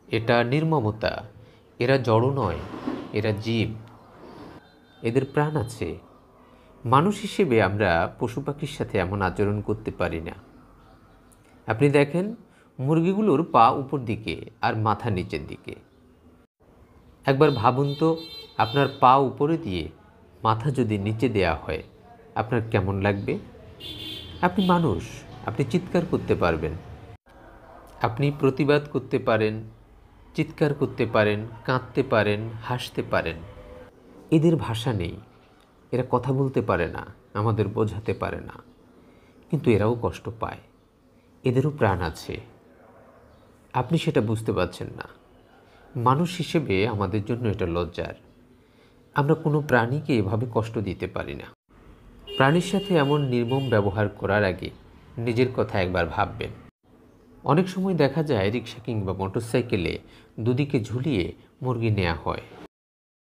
এটা নির্মমতা। এরা জড় নয়, এরা জীব, এদের প্রাণ আছে। মানুষ হিসেবে আমরা পশু পাখির সাথে এমন আচরণ করতে পারি না। আপনি দেখেন, মুরগিগুলোর পা উপর দিকে আর মাথা নিচের দিকে। একবার ভাবুন তো, আপনার পা উপরে দিয়ে মাথা যদি নিচে দেয়া হয়, আপনার কেমন লাগবে? আপনি মানুষ, আপনি চিৎকার করতে পারবেন, আপনি প্রতিবাদ করতে পারেন, চিৎকার করতে পারেন, কাঁদতে পারেন, হাসতে পারেন। এদের ভাষা নেই, এরা কথা বলতে পারে না, আমাদের বোঝাতে পারে না, কিন্তু এরাও কষ্ট পায়, এদেরও প্রাণ আছে। আপনি সেটা বুঝতে পারছেন না। মানুষ হিসেবে আমাদের জন্য এটা লজ্জার। আমরা কোনো প্রাণীকে এভাবে কষ্ট দিতে পারি না। প্রাণীর সাথে এমন নির্মম ব্যবহার করার আগে নিজের কথা একবার ভাববেন। অনেক সময় দেখা যায় রিক্সা কিংবা মোটরসাইকেলে দুদিকে ঝুলিয়ে মুরগি নেওয়া হয়।